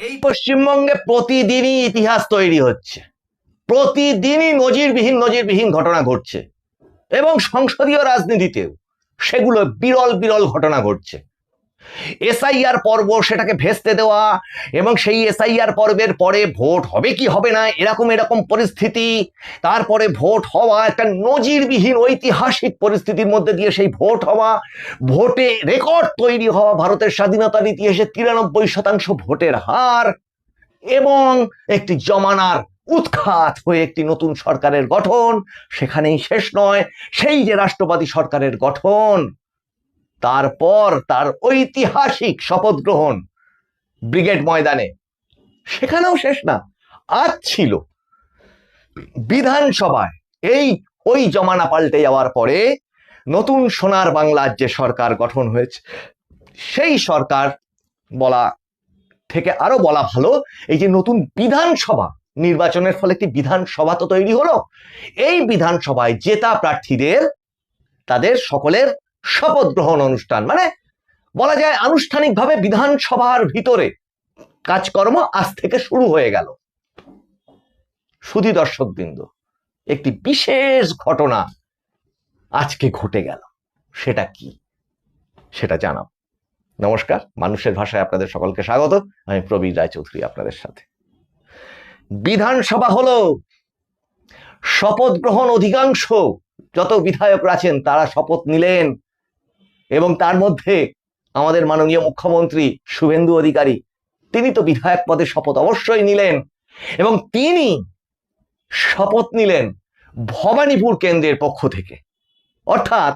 এই পশ্চিমবঙ্গে প্রতিদিনই ইতিহাস তৈরি হচ্ছে, প্রতিদিনই নজিরবিহীন ঘটনা ঘটছে এবং সংসদীয় রাজনীতিতেও সেগুলো বিরল বিরল ঘটনা ঘটছে। এসআইআর পর্ব, সেটাকে ভেস্তে দেওয়া এবং সেই এসআইআর পর্বের পরে ভোট হবে কি হবে না এরকম পরিস্থিতি, তারপরে ভোট হওয়া, একটা নজিরবিহীন ঐতিহাসিক পরিস্থিতির মধ্যে দিয়ে সেই ভোট হওয়া, ভোটে রেকর্ড তৈরি হওয়া, ভারতের স্বাধীনতার ইতিহাসে 93% ভোটের হার এবং একটি জমানার উৎখাত হয়ে একটি নতুন সরকারের গঠন। সেখানেই শেষ নয়, সেই যে রাষ্ট্রবাদী সরকারের গঠন, তারপর তার ঐতিহাসিক শপথ গ্রহণ ব্রিগেড ময়দানে, সেখানেও শেষ না। আজ ছিল বিধানসভায় ওই জমানা পাল্টে যাওয়ার পরে নতুন সোনার বাংলার যে সরকার গঠন হয়েছে, সেই সরকার বলা থেকে আরো বলা ভালো, এই যে নতুন বিধানসভা নির্বাচনের ফলে একটি বিধানসভা তো তৈরি হলো, এই বিধানসভায় জেতা প্রার্থীদের তাদের সকলের শপথ গ্রহণ অনুষ্ঠান, মানে বলা যায় আনুষ্ঠানিকভাবে বিধানসভার ভিতরে কাজকর্ম আজ থেকে শুরু হয়ে গেল। শুধু দর্শকবৃন্দ, একটি বিশেষ ঘটনা আজকে ঘটে গেল, সেটা কি সেটা জানাবো। নমস্কার, মানুষের ভাষায় আপনাদের সকলকে স্বাগত। আমি প্রবীর রায়চৌধুরী আপনাদের সাথে। বিধানসভা হলো শপথ গ্রহণ, অধিকাংশ যত বিধায়করা আছেন তারা শপথ নিলেন এবং তার মধ্যে আমাদের মাননীয় মুখ্যমন্ত্রী শুভেন্দু অধিকারী, তিনি তো বিধায়ক পদে শপথ অবশ্যই নিলেন এবং তিনি শপথ নিলেন ভবানীপুর কেন্দ্রের পক্ষ থেকে, অর্থাৎ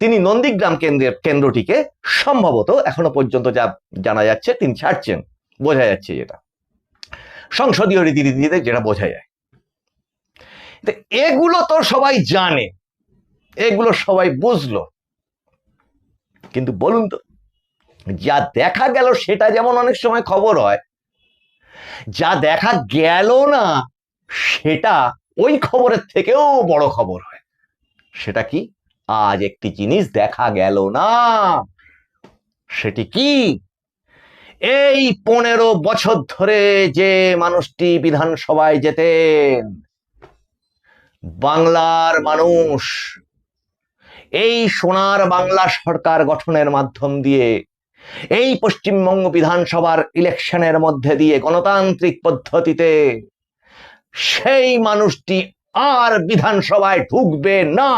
তিনি নন্দীগ্রাম কেন্দ্রটিকে সম্ভবত এখনো পর্যন্ত যা জানা যাচ্ছে তিনি ছাড়ছেন, বোঝা যাচ্ছে, যেটা সংসদীয় রীতিনীতিতে যেটা বোঝা যায়। এগুলো তো সবাই জানে, এগুলো সবাই বুঝলো, কিন্তু বলুন তো, যা দেখা গেল সেটা যেমন অনেক সময় খবর হয়, যা দেখা গেল না সেটা ওই খবরের থেকেও বড় খবর হয়। সেটা কি? আজ একটি জিনিস দেখা গেল না, সেটি কি? এই 15 বছর ধরে যে মানুষটি বিধানসভায় যেতেন, বাংলার মানুষ, এই সোনার বাংলা সরকার গঠনের মাধ্যম দিয়ে, এই পশ্চিমবঙ্গ বিধানসভার ইলেকশনের মধ্যে দিয়ে গণতান্ত্রিক পদ্ধতিতে সেই মানুষটি আর বিধানসভায় ঢুকবে না,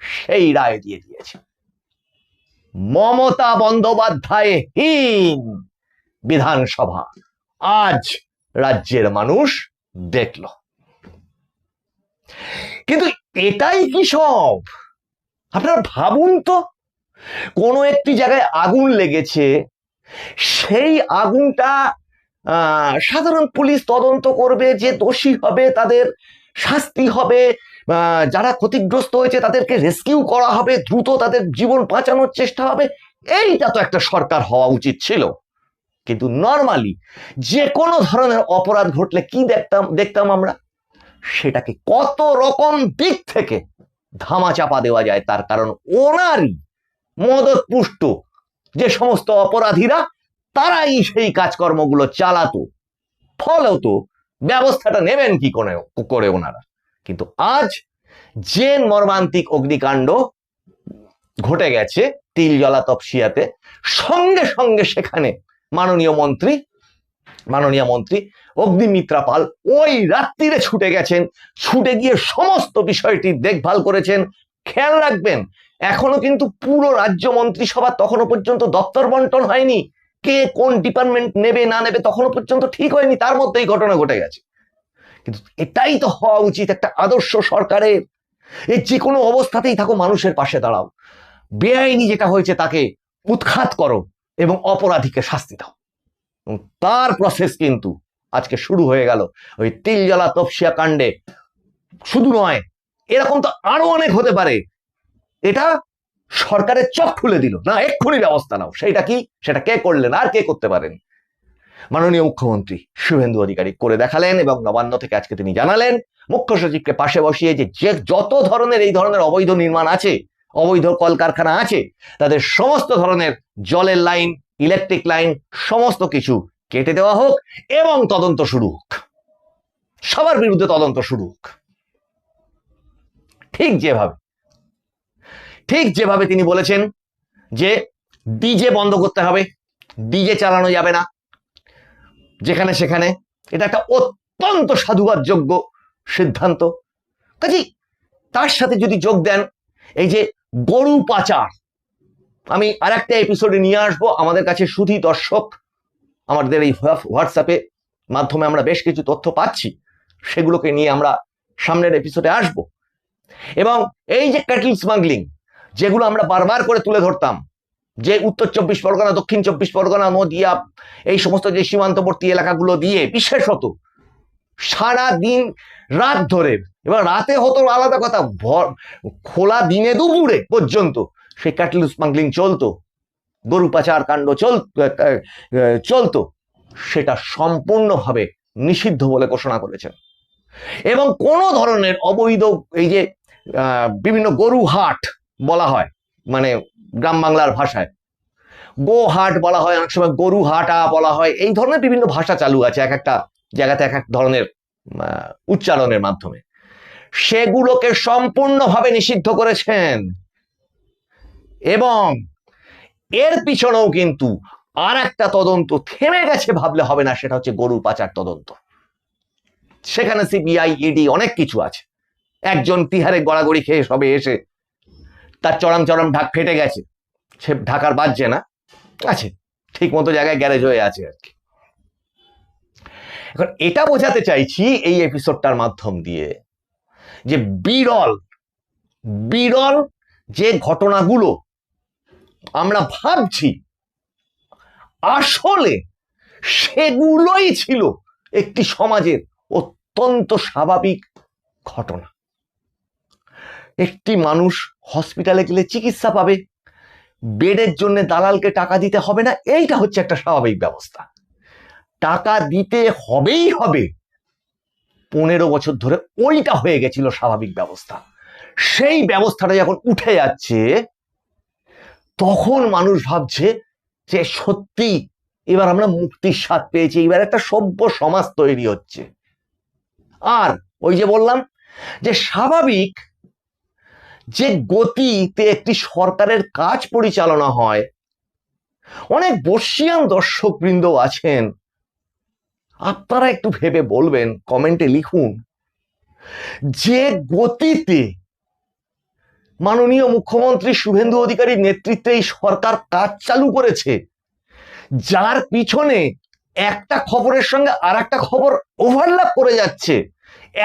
সেই রায় দিয়ে দিয়েছে। মমতা বন্দ্যোপাধ্যায়হীন বিধানসভা আজ রাজ্যের মানুষ দেখল। কিন্তু এটাই কি সব? আপনারা ভাবুন তো, কোনো একটি জায়গায় আগুন লেগেছে, সেই আগুনটা সাধারণ পুলিশ তদন্ত করবে, যে দোষী হবে তাদের শাস্তি হবে, যারা ক্ষতিগ্রস্ত হয়েছে তাদেরকে রেস্কিউ করা হবে, দ্রুত তাদের জীবন বাঁচানোর চেষ্টা হবে। এইটা তো একটা সরকার হওয়া উচিত ছিল। কিন্তু নর্মালি যে কোনো ধরনের অপরাধ ঘটলে কি দেখতাম আমরা, সেটাকে কত রকম দিক থেকে ধামাচাপা দেওয়া যায়। তার কারণ ওনারই মদতপুষ্ট যে সমস্ত অপরাধীরা, তারাই সেই কাজকর্মগুলো চালাতো, ফলতো ব্যবস্থাটা নেবেন কি করে ওনারা। কিন্তু আজ যে মর্মান্তিক অগ্নিকাণ্ড ঘটে গেছে তিলজলা তপসিয়াতে, সঙ্গে সঙ্গে সেখানে মাননীয় মন্ত্রী অগ্নিমিত্রা পাল ওই রাত্রিরে ছুটে গেছেন, ছুটে গিয়ে সমস্ত বিষয়টি দেখভাল করেছেন। খেয়াল রাখবেন, এখনো কিন্তু পুরো রাজ্য মন্ত্রিসভা তখনো পর্যন্ত দপ্তর বন্টন হয়নি, কে কোন ডিপার্টমেন্ট নেবে না নেবে তখনো পর্যন্ত ঠিক হয়নি, তার মধ্যেই ঘটনা ঘটে গেছে। কিন্তু এটাই তো হওয়া উচিত একটা আদর্শ সরকারের। এই যে কোনো অবস্থাতেই থাকো, মানুষের পাশে দাঁড়াও, বেআইনি যেটা হয়েছে তাকে উৎখাত করো এবং অপরাধীকে শাস্তি দাও। তার প্রসেস কিন্তু আজকে শুরু হয়ে গেল ওই তিলজলা তপসিয়া কাণ্ডে। শুধু নয়, এরকম তো আরো অনেক হতে পারে। এটা সরকারের চোখ খুলে দিল, না এক্ষুনি ব্যবস্থা নাও। সেটা কি? সেটা কে করলেন আর কে করতে পারেন? মাননীয় মুখ্যমন্ত্রী শুভেন্দু অধিকারী করে দেখালেন এবং নবান্ন থেকে আজকে তিনি জানালেন, মুখ্য সচিবকে পাশে বসিয়ে, যে যত ধরনের এই ধরনের অবৈধ নির্মাণ আছে, অবৈধ কলকারখানা আছে, তাদের সমস্ত ধরনের জলের লাইন, ইলেকট্রিক লাইন, সমস্ত কিছু কেটে দেওয়া হোক এবং তদন্ত শুরু হোক, সবার বিরুদ্ধে তদন্ত শুরু হোক। ঠিক যেভাবে তিনি বলেছেন যে ডিজে বন্ধ করতে হবে, ডিজে চালানো যাবে না যেখানে সেখানে, এটা একটা অত্যন্ত সাধুবাদযোগ্য সিদ্ধান্ত। কাজেই তার সাথে যদি যোগ দেন এই যে গরু পাচার, আমি আর একটা এপিসোডে নিয়ে আসবো, আমাদের কাছে শুধু দর্শক আমাদের এই হোয়াটসঅ্যাপে মাধ্যমে আমরা বেশ কিছু তথ্য পাচ্ছি, সেগুলোকে নিয়ে আমরা সামনের এপিসোডে আসব। এবং এই যে ক্যাটল স্মাগলিং, যেগুলো আমরা বারবার করে তুলে ধরতাম, যে উত্তর 24 পরগনা, দক্ষিণ 24 পরগনা, নদিয়া, এই সমস্ত যে সীমান্তবর্তী এলাকাগুলো দিয়ে বিশেষত সারা দিন রাত ধরে, এবার রাতে হতো আলাদা কথা, খোলা দিনে দুপুরে পর্যন্ত সেই ক্যাটল স্মাগলিং চলতো, গরু পাচার কাণ্ড চলতো, সেটা সম্পূর্ণভাবে নিষিদ্ধ বলে ঘোষণা করেছেন। এবং কোন ধরনের অবৈধ এই যে বিভিন্ন গরু হাট বলা হয়, মানে গ্রাম বাংলার ভাষায় গো হাট বলা হয়, অনেক সময় গরু হাটা বলা হয়, এই ধরনের বিভিন্ন ভাষা চালু আছে এক একটা জায়গাতে এক এক ধরনের উচ্চারণের মাধ্যমে, সেগুলোকে সম্পূর্ণভাবে নিষিদ্ধ করেছেন। এবং এর পিছনেও কিন্তু আর একটা তদন্ত থেমে গেছে ভাবলে হবে না, সেটা হচ্ছে গরু পাচার তদন্ত। সেখানে সিবিআই, ইডি অনেক কিছু আছে। একজন তিহারে গড়াগড়ি খেয়ে সবে এসে তার চরম ঢাক ফেটে গেছে, সে ঢাকার বাজছে না, আছে ঠিক মতো জায়গায় গ্যারেজ হয়ে আছে আর কি। এখন এটা বোঝাতে চাইছি এই এপিসোডটার মাধ্যম দিয়ে যে বিরল যে ঘটনাগুলো আমরা ভাবছি, আসলে সেগুলোই ছিল একটি সমাজের অত্যন্ত স্বাভাবিক ঘটনা। একটি মানুষ হসপিটালে গেলে চিকিৎসা পাবে, বেডের জন্য দালালকে টাকা দিতে হবে না, এইটা হচ্ছে একটা স্বাভাবিক ব্যবস্থা। টাকা দিতে হবেই হবে, 15 বছর ধরে ওইটা হয়ে গেছিল স্বাভাবিক ব্যবস্থা। সেই ব্যবস্থাটা যখন উঠে যাচ্ছে, তখন মানুষ ভাবছে যে সত্যি এবার আমরা মুক্তির স্বাদ পেয়েছি, এবার একটা সভ্য সমাজ তৈরি হচ্ছে। আর ওই যে বললাম যে স্বাভাবিক যে গতিতে একটি সরকারের কাজ পরিচালনা হয়, অনেক বর্ষিয়ান দর্শক বৃন্দ আছেন, আপনারা একটু ভেবে বলবেন, কমেন্টে লিখুন, যে গতিতে মাননীয় মুখ্যমন্ত্রী শুভেন্দু অধিকারীর নেতৃত্বে এই সরকার কাজ চালু করেছে, যার পিছনে একটা খবরের সঙ্গে আর একটা খবর ওভারল্যাপ করে যাচ্ছে,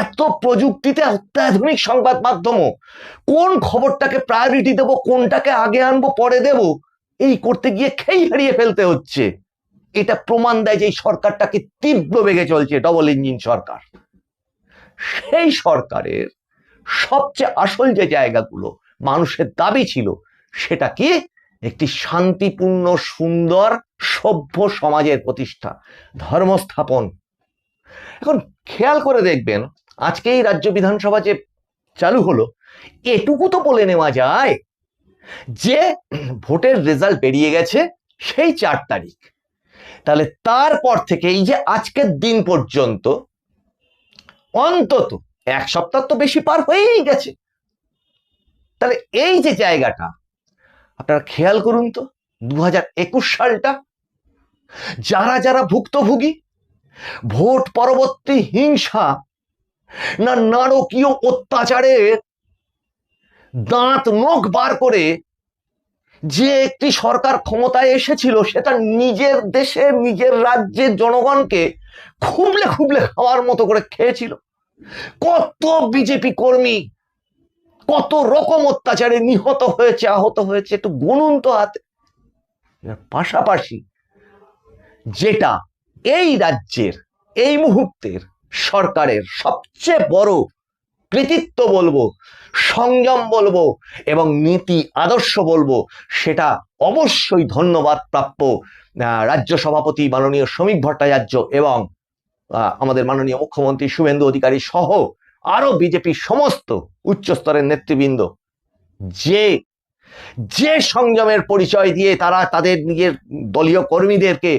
এত প্রযুক্তিতে অত্যাধুনিক সংবাদ মাধ্যম, কোন খবরটাকে প্রায়োরিটি দেব, কোনটাকে আগে আনবো পরে দেব, এই করতে গিয়ে খেই হারিয়ে ফেলতে হচ্ছে। এটা প্রমাণ দেয় যে এই সরকারটাকে তীব্র বেগে চলছে, ডবল ইঞ্জিন সরকার। সেই সরকারের সবচেয়ে আসল যে জায়গাগুলো মানুষের দাবি ছিল, সেটা কি? একটি শান্তিপূর্ণ, সুন্দর, সভ্য সমাজের প্রতিষ্ঠা, ধর্মস্থাপন। এখন খেয়াল করে দেখবেন, আজকে এই রাজ্য বিধানসভা যে চালু হলো, এটুকু তো বলে নেওয়া যায় যে ভোটের রেজাল্ট বেরিয়ে গেছে সেই 4 তারিখ। তাহলে তারপর থেকে এই যে আজকের দিন পর্যন্ত অন্তত 1 সপ্তাহ তো বেশি পার হয়েই গেছে। তাহলে এই যে জায়গাটা আপনারা খেয়াল করুন তো, 2021 সালটা যারা যারা ভুক্তভোগী, ভোট পরবর্তী হিংসা না নারকীয় অত্যাচারের দাঁত নখ বার করে যে একটি সরকার ক্ষমতায় এসেছিল, সেটা নিজের দেশে, নিজের রাজ্যের জনগণকে খুবলে খুবলে খাওয়ার মতো করে খেয়েছিল। কত বিজেপি কর্মী কত রকম অত্যাচারে নিহত হয়েছে, আহত হয়েছে, একটু গুনুন তো হাতে। পাশাপাশি যেটা এই রাজ্যের এই মুহূর্তের সরকারের সবচেয়ে বড় কৃতিত্ব বলবো, সংযম বলবো এবং নীতি আদর্শ বলবো, সেটা অবশ্যই ধন্যবাদ প্রাপ্য রাজ্য সভাপতি মাননীয় শ্রমিক ভট্টাচার্য এবং আমাদের মাননীয় মুখ্যমন্ত্রী শুভেন্দু অধিকারী সহ আরো বিজেপির সমস্ত উচ্চস্তরের নেতৃবৃন্দ, যে সংযমের পরিচয় দিয়ে তারা তাদের নিজের দলীয় কর্মীদেরকে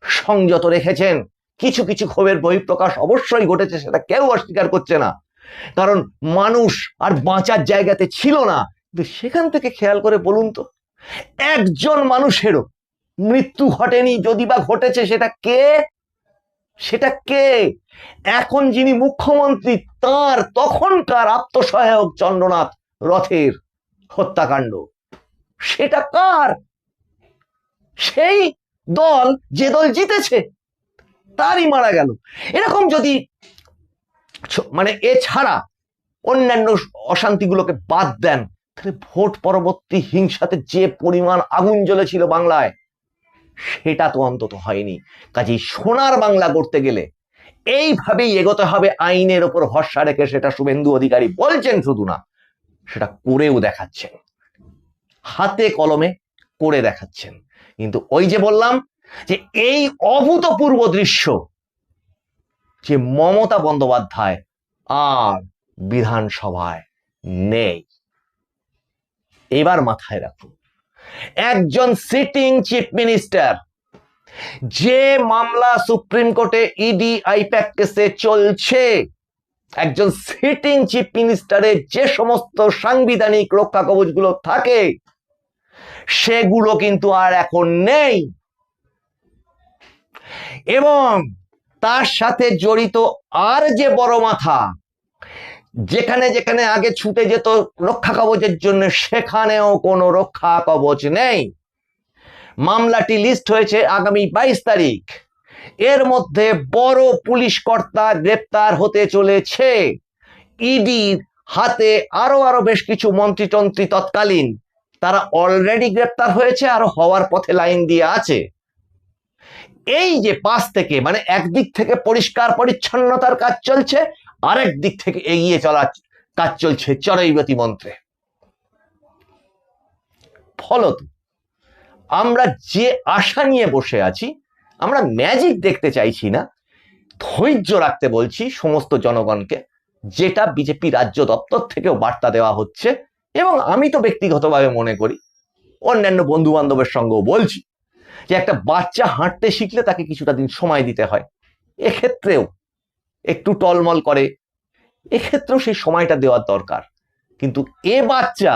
সংযত রেখেছেন। কিছু কিছু ক্ষোভের বহিঃপ্রকাশ অবশ্যই ঘটেছে, সেটা কেউ অস্বীকার করছে না, কারণ মানুষ আর বাঁচার জায়গাতে ছিল না। কিন্তু সেখান থেকে খেয়াল করে বলুন তো, একজন মানুষেরও মৃত্যু ঘটেনি, যদি বা ঘটেছে সেটা কে? এখন যিনি মুখ্যমন্ত্রী, তার তখনকার আত্মসহায়ক চন্দ্রনাথ রথের হত্যাকাণ্ড, সেটা কার? সেই দল, যে দল জিতেছে, তারই মারা গেল। এরকম যদি মানে এছাড়া অন্যান্য অশান্তিগুলোকে বাদ দেন, তাহলে ভোট পরবর্তী হিংসাতে যে পরিমাণ আগুন জ্বলেছিল বাংলায়, সেটা তো অন্তত হয়নি। কাজেই সোনার বাংলা করতে গেলে এইভাবেই এগোতে হবে, আইনের ওপর ভরসা রেখে। সেটা শুভেন্দু অধিকারী বলছেন শুধু না, সেটা করেও দেখাচ্ছেন, হাতে কলমে করে দেখাচ্ছেন। কিন্তু ওই যে বললাম যে এই অভূতপূর্ব দৃশ্য, যে মমতা বন্দ্যোপাধ্যায় আর বিধানসভায় নেই। এবার মাথায় রাখুন, একজন সিটিং চিফ মিনিস্টার, যে মামলা সুপ্রিম কোর্টে ইডি আইপ্যাক কেসে চলছে, একজন সিটিং চিফ মিনিস্টারের যে সমস্ত সাংবিধানিক রক্ষা কবচগুলো থাকে, সেগুলো কিন্তু আর এখন নেই। এবং তার সাথে জড়িত আর যে বড় মাথা, যেখানে যেখানে আগে ছুটে যেত রক্ষা কবচের জন্য, সেখানেও কোনো রক্ষা কবচ নেই। মামলাটি লিস্ট হয়েছে আগামী 22 তারিখ। এর মধ্যে বড় পুলিশ কর্তা গ্রেপ্তার হতে চলেছে। ইডির হাতে আরো বেশ কিছু মন্ত্রী তৎকালীন, তারা অলরেডি গ্রেপ্তার হয়েছে, আরো হওয়ার পথে লাইন দিয়ে আছে। এই যে পাশ থেকে, মানে একদিক থেকে পরিষ্কার পরিচ্ছন্নতার কাজ চলছে, আরেক দিক থেকে এগিয়ে চলার কাজ চলছে চড়াইবতী মন্ত্রে। ফলত আমরা যে আশা নিয়ে বসে আছি, আমরা ম্যাজিক দেখতে চাইছি না, ধৈর্য রাখতে বলছি সমস্ত জনগণকে, যেটা বিজেপি রাজ্য দপ্তর থেকেও বার্তা দেওয়া হচ্ছে। এবং আমি তো ব্যক্তিগতভাবে মনে করি, অন্যান্য বন্ধু বান্ধবের সঙ্গেও বলছি, যে একটা বাচ্চা হাঁটতে শিখলে তাকে কিছুটা দিন সময় দিতে হয়। এক্ষেত্রেও একটু টলমল করে, এক্ষেত্রেও সেই সময়টা দেওয়ার দরকার। কিন্তু এ বাচ্চা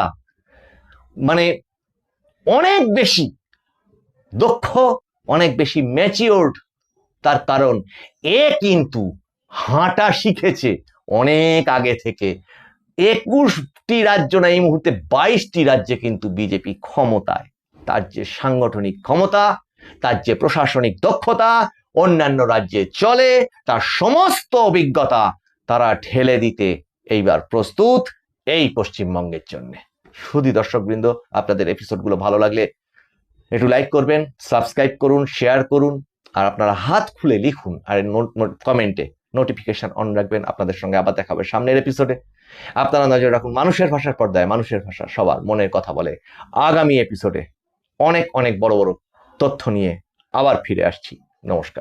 মানে অনেক বেশি দক্ষ, অনেক বেশি ম্যাচিওর্ড, তার কারণ এ কিন্তু হাঁটা শিখেছে অনেক আগে থেকে। 21টি রাজ্য না, এই মুহূর্তে 22টি রাজ্যে কিন্তু বিজেপি ক্ষমতায়। তার যে সাংগঠনিক ক্ষমতা, তার যে প্রশাসনিক দক্ষতা অন্যান্য রাজ্যে চলে, তার সমস্ত অভিজ্ঞতা তারা ঢেলে দিতে এইবার প্রস্তুত এই পশ্চিমবঙ্গের জন্য। শুধু দর্শকবৃন্দ, আপনাদের এপিসোডগুলো ভালো লাগলে একটু লাইক করবেন, সাবস্ক্রাইব করুন, শেয়ার করুন, আর আপনারা হাত খুলে লিখুন আর কমেন্টে নোটিফিকেশন অন রাখবেন। আপনাদের সঙ্গে আবার দেখা হবে সামনের এপিসোডে। আপনারা নজর রাখুন মানুষের ভাষার পর্দায়, মানুষের ভাষা সবার মনের কথা বলে। আগামী এপিসোডে অনেক বড় বড় তথ্য নিয়ে আবার ফিরে আসছি। নমস্কার।